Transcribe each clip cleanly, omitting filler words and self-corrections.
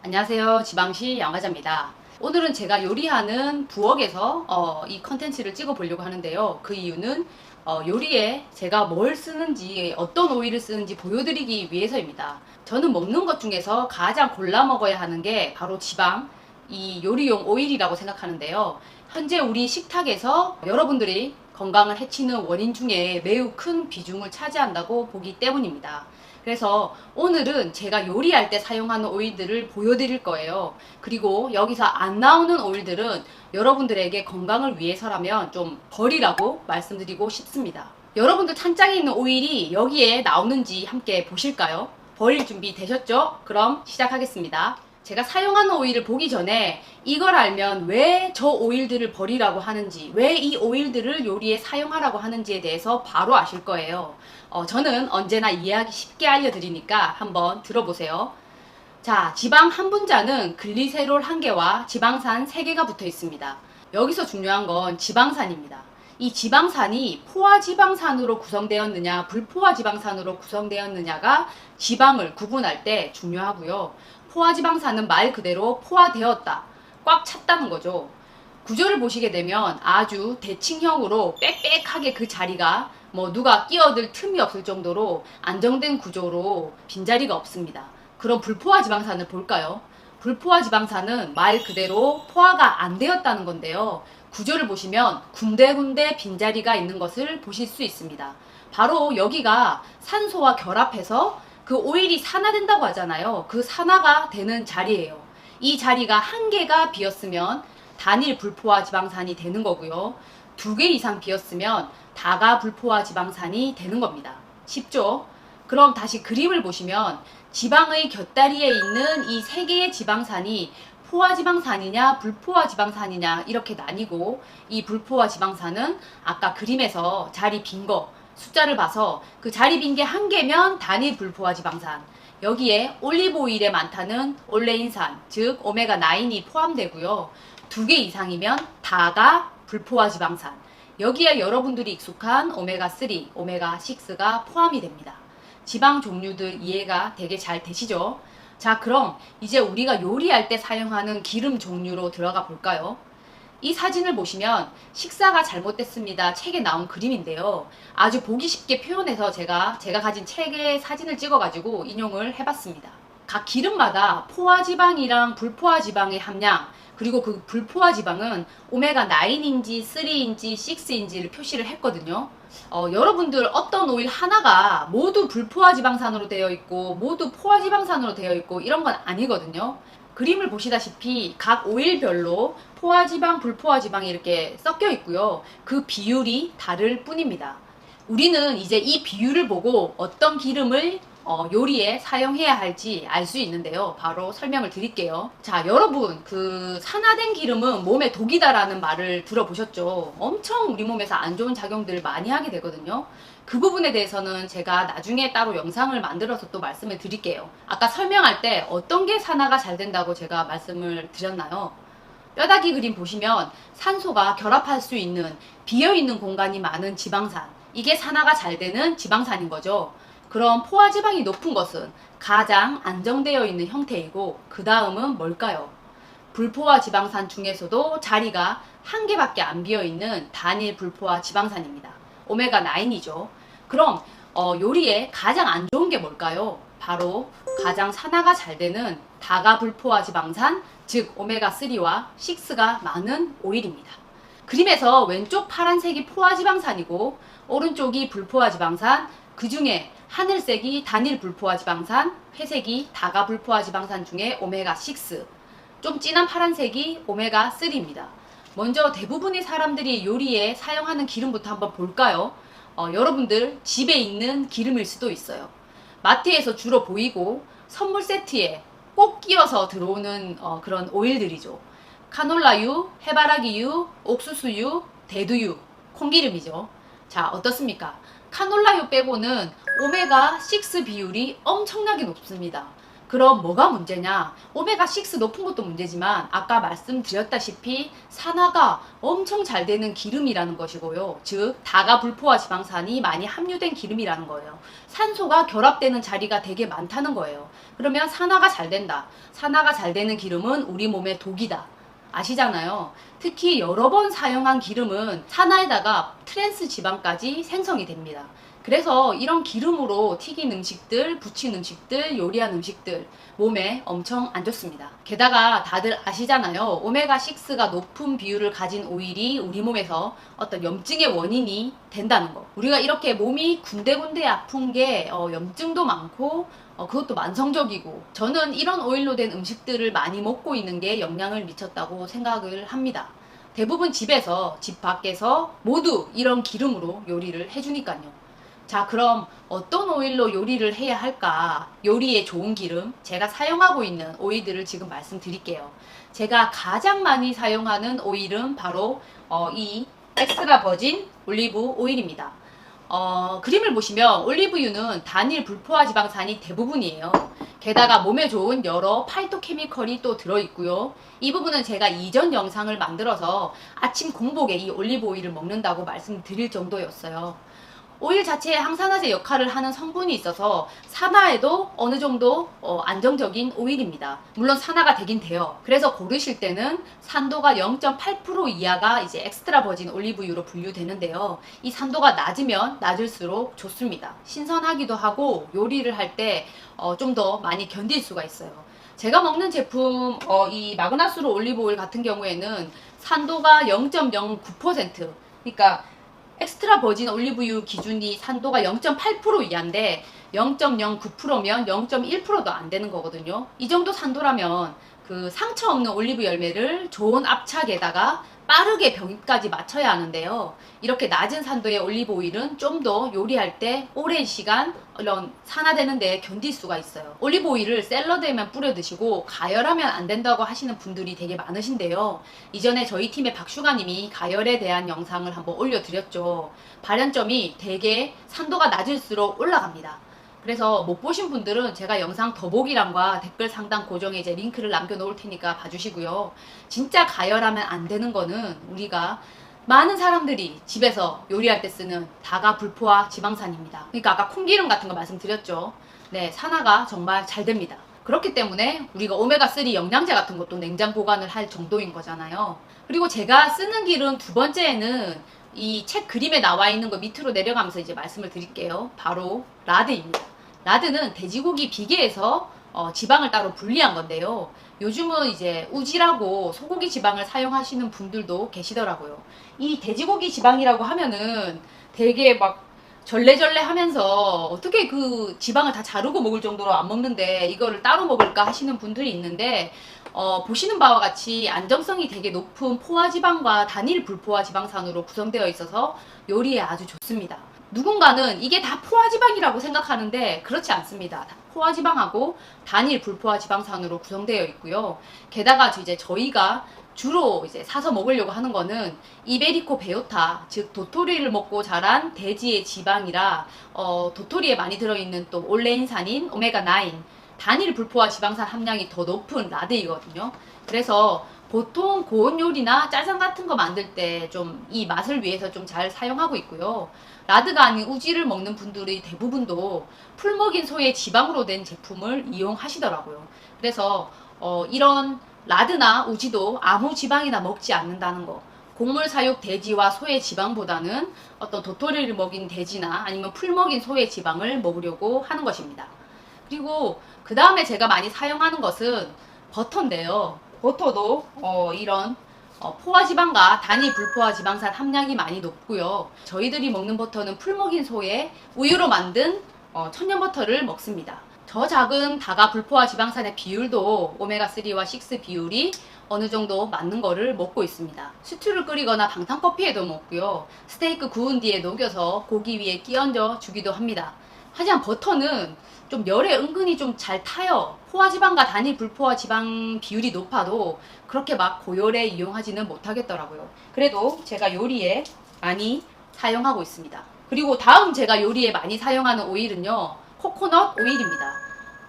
안녕하세요. 지방시 양과자입니다. 오늘은 제가 요리하는 부엌에서 이 컨텐츠를 찍어 보려고 하는데요. 그 이유는 요리에 제가 뭘 쓰는지, 어떤 오일을 쓰는지 보여드리기 위해서입니다. 저는 먹는 것 중에서 가장 골라 먹어야 하는 게 바로 지방, 이 요리용 오일이라고 생각하는데요. 현재 우리 식탁에서 여러분들이 건강을 해치는 원인 중에 매우 큰 비중을 차지한다고 보기 때문입니다. 그래서 오늘은 제가 요리할 때 사용하는 오일들을 보여드릴 거예요. 그리고 여기서 안 나오는 오일들은 여러분들에게 건강을 위해서라면 좀 버리라고 말씀드리고 싶습니다. 여러분들 찬장에 있는 오일이 여기에 나오는지 함께 보실까요? 버릴 준비 되셨죠? 그럼 시작하겠습니다. 제가 사용하는 오일을 보기 전에 이걸 알면 왜 저 오일들을 버리라고 하는지, 왜 이 오일들을 요리에 사용하라고 하는지에 대해서 바로 아실 거예요. 저는 언제나 이해하기 쉽게 알려드리니까 한번 들어보세요. 자, 지방 한 분자는 글리세롤 1개와 지방산 3개가 붙어 있습니다. 여기서 중요한 건 지방산입니다. 이 지방산이 포화지방산으로 구성되었느냐, 불포화지방산으로 구성되었느냐가 지방을 구분할 때 중요하고요. 포화지방산은 말 그대로 포화되었다, 꽉 찼다는 거죠. 구조를 보시게 되면 아주 대칭형으로 빽빽하게 그 자리가 누가 끼어들 틈이 없을 정도로 안정된 구조로 빈자리가 없습니다. 그럼 불포화 지방산을 볼까요? 불포화 지방산은 말 그대로 포화가 안 되었다는 건데요. 구조를 보시면 군데군데 빈자리가 있는 것을 보실 수 있습니다. 바로 여기가 산소와 결합해서 그 오일이 산화된다고 하잖아요. 그 산화가 되는 자리예요. 이 자리가 1개가 비었으면 단일 불포화 지방산이 되는 거고요. 2개 이상 비었으면 다가 불포화 지방산이 되는 겁니다. 쉽죠? 그럼 다시 그림을 보시면 지방의 곁다리에 있는 이 3개의 지방산이 포화지방산이냐 불포화지방산이냐 이렇게 나뉘고, 이 불포화지방산은 아까 그림에서 자리 빈 거 숫자를 봐서 그 자리 빈 게 1개면 단일 불포화지방산, 여기에 올리브오일에 많다는 올레인산, 즉 오메가9이 포함되고요. 2개 이상이면 다가 불포화지방산, 여기에 여러분들이 익숙한 오메가3, 오메가6가 포함이 됩니다. 지방 종류들 이해가 되게 잘 되시죠? 자, 그럼 이제 우리가 요리할 때 사용하는 기름 종류로 들어가 볼까요? 이 사진을 보시면 식사가 잘못됐습니다 책에 나온 그림인데요. 아주 보기 쉽게 표현해서 제가 가진 책에 사진을 찍어가지고 인용을 해봤습니다. 각 기름마다 포화지방이랑 불포화지방의 함량, 그리고 그 불포화지방은 오메가9인지 3인지 6인지를 표시를 했거든요. 여러분들 어떤 오일 하나가 모두 불포화지방산으로 되어 있고 모두 포화지방산으로 되어 있고 이런 건 아니거든요. 그림을 보시다시피 각 오일별로 포화지방, 불포화지방이 이렇게 섞여 있고요. 그 비율이 다를 뿐입니다. 우리는 이제 이 비율을 보고 어떤 기름을 요리에 사용해야 할지 알 수 있는데요. 바로 설명을 드릴게요. 자, 여러분, 그 산화된 기름은 몸에 독이다라는 말을 들어보셨죠? 엄청 우리 몸에서 안 좋은 작용들을 많이 하게 되거든요. 그 부분에 대해서는 제가 나중에 따로 영상을 만들어서 또 말씀을 드릴게요. 아까 설명할 때 어떤 게 산화가 잘 된다고 제가 말씀을 드렸나요? 뼈다귀 그림 보시면 산소가 결합할 수 있는 비어있는 공간이 많은 지방산, 이게 산화가 잘 되는 지방산인 거죠. 그럼 포화지방이 높은 것은 가장 안정되어 있는 형태이고, 그 다음은 뭘까요? 불포화 지방산 중에서도 자리가 1개밖에 안 비어있는 단일 불포화 지방산입니다. 오메가9이죠. 그럼 요리에 가장 안 좋은 게 뭘까요? 바로 가장 산화가 잘 되는 다가 불포화 지방산, 즉 오메가3와 6가 많은 오일입니다. 그림에서 왼쪽 파란색이 포화지방산이고 오른쪽이 불포화지방산, 그 중에 하늘색이 단일 불포화지방산, 회색이 다가 불포화지방산 중에 오메가6, 좀 진한 파란색이 오메가3입니다. 먼저 대부분의 사람들이 요리에 사용하는 기름부터 한번 볼까요? 여러분들 집에 있는 기름일 수도 있어요. 마트에서 주로 보이고 선물 세트에 꼭 끼워서 들어오는 그런 오일들이죠. 카놀라유, 해바라기유, 옥수수유, 대두유, 콩기름이죠. 자, 어떻습니까? 카놀라유 빼고는 오메가6 비율이 엄청나게 높습니다. 그럼 뭐가 문제냐? 오메가6 높은 것도 문제지만 아까 말씀드렸다시피 산화가 엄청 잘 되는 기름이라는 것이고요. 즉 다가불포화 지방산이 많이 함유된 기름이라는 거예요. 산소가 결합되는 자리가 되게 많다는 거예요. 그러면 산화가 잘 된다. 산화가 잘 되는 기름은 우리 몸에 독이다. 아시잖아요. 특히 여러 번 사용한 기름은 산화에다가 트랜스 지방까지 생성이 됩니다. 그래서 이런 기름으로 튀긴 음식들, 부친 음식들, 요리한 음식들 몸에 엄청 안 좋습니다. 게다가 다들 아시잖아요. 오메가6가 높은 비율을 가진 오일이 우리 몸에서 어떤 염증의 원인이 된다는 거. 우리가 이렇게 몸이 군데군데 아픈 게 염증도 많고 그것도 만성적이고, 저는 이런 오일로 된 음식들을 많이 먹고 있는 게 영향을 미쳤다고 생각을 합니다. 대부분 집에서, 집 밖에서 모두 이런 기름으로 요리를 해주니까요. 자, 그럼 어떤 오일로 요리를 해야 할까? 요리에 좋은 기름, 제가 사용하고 있는 오일들을 지금 말씀드릴게요. 제가 가장 많이 사용하는 오일은 바로 이 엑스트라 버진 올리브 오일입니다. 그림을 보시면 올리브유는 단일 불포화 지방산이 대부분이에요. 게다가 몸에 좋은 여러 파이토케미컬이 또 들어있고요. 이 부분은 제가 이전 영상을 만들어서 아침 공복에 이 올리브 오일을 먹는다고 말씀드릴 정도였어요. 오일 자체에 항산화제 역할을 하는 성분이 있어서 산화에도 어느 정도 안정적인 오일입니다. 물론 산화가 되긴 돼요. 그래서 고르실 때는 산도가 0.8% 이하가 이제 엑스트라 버진 올리브유로 분류되는데요. 이 산도가 낮으면 낮을수록 좋습니다. 신선하기도 하고 요리를 할 때 좀 더 많이 견딜 수가 있어요. 제가 먹는 제품 이 마그나스로 올리브 오일 같은 경우에는 산도가 0.09%, 그러니까 엑스트라 버진 올리브유 기준이 산도가 0.8% 이하인데 0.09%면 0.1%도 안 되는 거거든요. 이 정도 산도라면 그 상처 없는 올리브 열매를 좋은 압착에다가 빠르게 병까지 맞춰야 하는데요. 이렇게 낮은 산도의 올리브 오일은 좀 더 요리할 때 오랜 시간 이런 산화되는 데 견딜 수가 있어요. 올리브 오일을 샐러드에만 뿌려 드시고 가열하면 안 된다고 하시는 분들이 되게 많으신데요. 이전에 저희 팀의 박슈가님이 가열에 대한 영상을 한번 올려드렸죠. 발연점이 되게 산도가 낮을수록 올라갑니다. 그래서 못 보신 분들은 제가 영상 더보기란과 댓글 상단 고정에 이제 링크를 남겨 놓을 테니까 봐주시고요. 진짜 가열하면 안 되는 거는 우리가 많은 사람들이 집에서 요리할 때 쓰는 다가불포화 지방산입니다. 그러니까 아까 콩기름 같은 거 말씀드렸죠. 네, 산화가 정말 잘 됩니다. 그렇기 때문에 우리가 오메가3 영양제 같은 것도 냉장 보관을 할 정도인 거잖아요. 그리고 제가 쓰는 기름 두 번째는 이 책 그림에 나와 있는 거 밑으로 내려가면서 이제 말씀을 드릴게요. 바로 라드입니다. 라드는 돼지고기 비계에서 지방을 따로 분리한 건데요. 요즘은 이제 우지라고 소고기 지방을 사용하시는 분들도 계시더라고요. 이 돼지고기 지방이라고 하면은 되게 막 절레절레 하면서 어떻게 그 지방을 다 자르고 먹을 정도로 안 먹는데 이거를 따로 먹을까 하시는 분들이 있는데, 보시는 바와 같이 안정성이 되게 높은 포화지방과 단일 불포화 지방산으로 구성되어 있어서 요리에 아주 좋습니다. 누군가는 이게 다 포화지방이라고 생각하는데 그렇지 않습니다. 포화지방하고 단일 불포화 지방산으로 구성되어 있고요. 게다가 이제 저희가 주로 이제 사서 먹으려고 하는 거는 이베리코 베요타, 즉 도토리를 먹고 자란 돼지의 지방이라 도토리에 많이 들어있는 또 올레인산인 오메가9, 단일 불포화 지방산 함량이 더 높은 라드이거든요. 그래서 보통 고온 요리나 짜장 같은 거 만들 때 좀 이 맛을 위해서 좀 잘 사용하고 있고요. 라드가 아닌 우지를 먹는 분들이 대부분도 풀먹인 소의 지방으로 된 제품을 이용하시더라고요. 그래서 이런 라드나 우지도 아무 지방이나 먹지 않는다는 거. 곡물 사육 돼지와 소의 지방보다는 어떤 도토리를 먹인 돼지나 아니면 풀 먹인 소의 지방을 먹으려고 하는 것입니다. 그리고 그 다음에 제가 많이 사용하는 것은 버터인데요. 버터도 이런 포화지방과 단위 불포화지방산 함량이 많이 높고요. 저희들이 먹는 버터는 풀 먹인 소의 우유로 만든 천연버터를 먹습니다. 저 작은 다가 불포화 지방산의 비율도 오메가3와 6 비율이 어느 정도 맞는 거를 먹고 있습니다. 스튜를 끓이거나 방탄커피에도 먹고요. 스테이크 구운 뒤에 녹여서 고기 위에 끼얹어 주기도 합니다. 하지만 버터는 좀 열에 은근히 좀 잘 타요. 포화지방과 단일 불포화 지방 비율이 높아도 그렇게 막 고열에 이용하지는 못하겠더라고요. 그래도 제가 요리에 많이 사용하고 있습니다. 그리고 다음 제가 요리에 많이 사용하는 오일은요, 코코넛 오일입니다.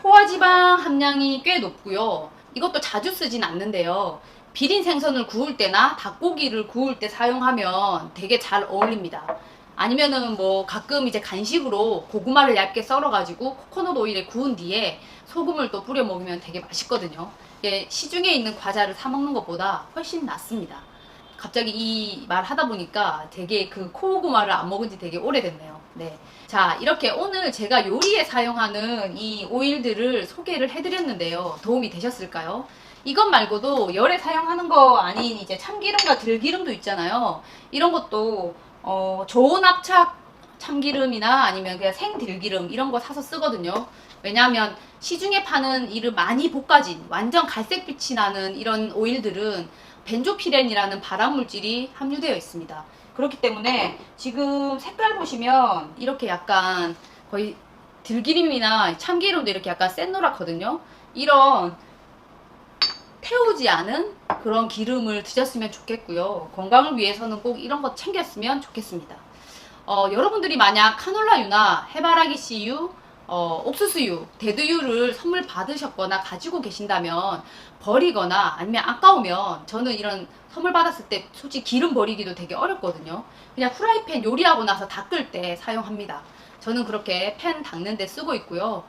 포화지방 함량이 꽤 높고요. 이것도 자주 쓰진 않는데요. 비린 생선을 구울 때나 닭고기를 구울 때 사용하면 되게 잘 어울립니다. 아니면은 뭐 가끔 이제 간식으로 고구마를 얇게 썰어가지고 코코넛 오일에 구운 뒤에 소금을 또 뿌려 먹으면 되게 맛있거든요. 이게 시중에 있는 과자를 사 먹는 것보다 훨씬 낫습니다. 갑자기 이 말 하다 보니까 되게 그 코고구마를 안 먹은 지 되게 오래됐네요. 네. 자, 이렇게 오늘 제가 요리에 사용하는 이 오일들을 소개를 해드렸는데요. 도움이 되셨을까요? 이것 말고도 열에 사용하는 거 아닌 이제 참기름과 들기름도 있잖아요. 이런 것도 좋은 합착 참기름이나 아니면 그냥 생들기름 이런 거 사서 쓰거든요. 왜냐하면 시중에 파는 이를 많이 볶아진 완전 갈색빛이 나는 이런 오일들은 벤조피렌이라는 발암물질이 함유되어 있습니다. 그렇기 때문에 지금 색깔 보시면 이렇게 약간 거의 들기름이나 참기름도 이렇게 약간 샛노랗거든요. 이런 태우지 않은 그런 기름을 드셨으면 좋겠고요. 건강을 위해서는 꼭 이런 거 챙겼으면 좋겠습니다. 여러분들이 만약 카놀라유나 해바라기 씨유, 옥수수유, 대두유를 선물 받으셨거나 가지고 계신다면 버리거나 아니면 아까우면, 저는 이런 선물 받았을 때 솔직히 기름 버리기도 되게 어렵거든요. 그냥 후라이팬 요리하고 나서 닦을 때 사용합니다. 저는 그렇게 팬 닦는 데 쓰고 있고요.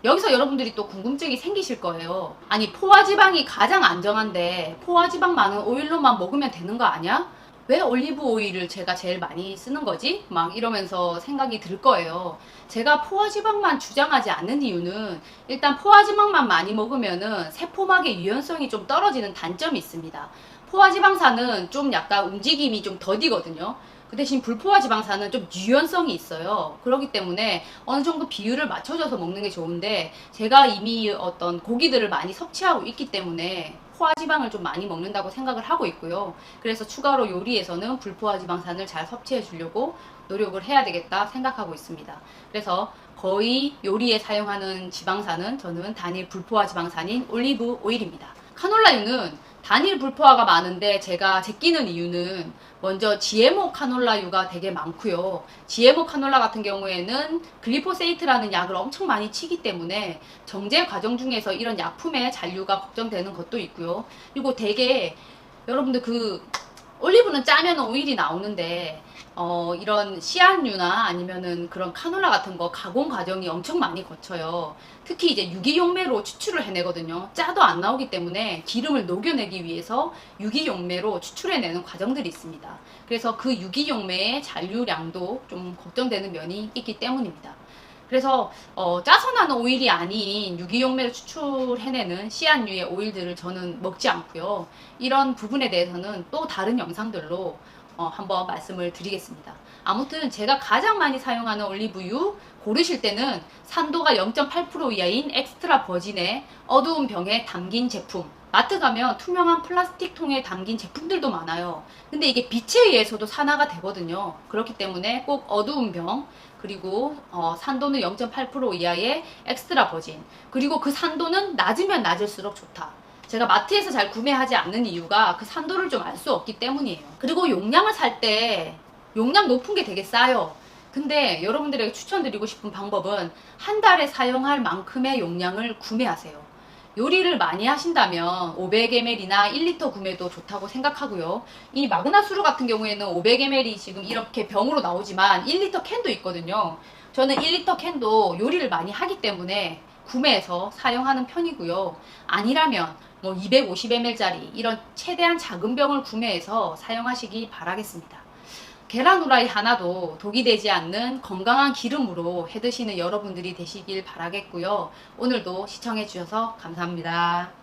여기서 여러분들이 또 궁금증이 생기실 거예요. 아니, 포화지방이 가장 안정한데 포화지방 많은 오일로만 먹으면 되는 거 아니야? 왜 올리브 오일을 제가 제일 많이 쓰는 거지? 막 이러면서 생각이 들 거예요. 제가 포화지방만 주장하지 않는 이유는 일단 포화지방만 많이 먹으면은 세포막의 유연성이 좀 떨어지는 단점이 있습니다. 포화지방산은 좀 약간 움직임이 좀 더디거든요. 그 대신 불포화지방산은 좀 유연성이 있어요. 그렇기 때문에 어느 정도 비율을 맞춰줘서 먹는 게 좋은데, 제가 이미 어떤 고기들을 많이 섭취하고 있기 때문에 포화지방을 좀 많이 먹는다고 생각을 하고 있고요. 그래서 추가로 요리에서는 불포화지방산을 잘 섭취해 주려고 노력을 해야 되겠다 생각하고 있습니다. 그래서 거의 요리에 사용하는 지방산은 저는 단일 불포화지방산인 올리브 오일입니다. 카놀라유는 단일 불포화가 많은데 제가 제끼는 이유는 먼저 GMO 카놀라유가 되게 많고요. GMO 카놀라 같은 경우에는 글리포세이트라는 약을 엄청 많이 치기 때문에 정제 과정 중에서 이런 약품의 잔류가 걱정되는 것도 있고요. 그리고 되게 여러분들 올리브는 짜면 오일이 나오는데 이런 씨앗류나 아니면은 그런 카놀라 같은 거 가공 과정이 엄청 많이 거쳐요. 특히 이제 유기용매로 추출을 해내거든요. 짜도 안 나오기 때문에 기름을 녹여내기 위해서 유기용매로 추출해내는 과정들이 있습니다. 그래서 그 유기용매의 잔류량도 좀 걱정되는 면이 있기 때문입니다. 그래서 짜서 나는 오일이 아닌 유기용매로 추출해내는 씨앗류의 오일들을 저는 먹지 않고요. 이런 부분에 대해서는 또 다른 영상들로 한번 말씀을 드리겠습니다. 아무튼 제가 가장 많이 사용하는 올리브유 고르실 때는 산도가 0.8% 이하인 엑스트라 버진의 어두운 병에 담긴 제품, 마트 가면 투명한 플라스틱 통에 담긴 제품들도 많아요. 근데 이게 빛에 의해서도 산화가 되거든요. 그렇기 때문에 꼭 어두운 병, 그리고 산도는 0.8% 이하의 엑스트라 버진, 그리고 그 산도는 낮으면 낮을수록 좋다. 제가 마트에서 잘 구매하지 않는 이유가 그 산도를 좀 알 수 없기 때문이에요. 그리고 용량을 살 때 용량 높은 게 되게 싸요. 근데 여러분들에게 추천드리고 싶은 방법은 한 달에 사용할 만큼의 용량을 구매하세요. 요리를 많이 하신다면 500ml나 1리터 구매도 좋다고 생각하고요. 이 마그나스루 같은 경우에는 500ml 지금 이렇게 병으로 나오지만 1리터 캔도 있거든요. 저는 1리터 캔도 요리를 많이 하기 때문에 구매해서 사용하는 편이고요. 아니라면 뭐 250ml짜리 이런 최대한 작은 병을 구매해서 사용하시기 바라겠습니다. 계란 후라이 하나도 독이 되지 않는 건강한 기름으로 해 드시는 여러분들이 되시길 바라겠고요. 오늘도 시청해 주셔서 감사합니다.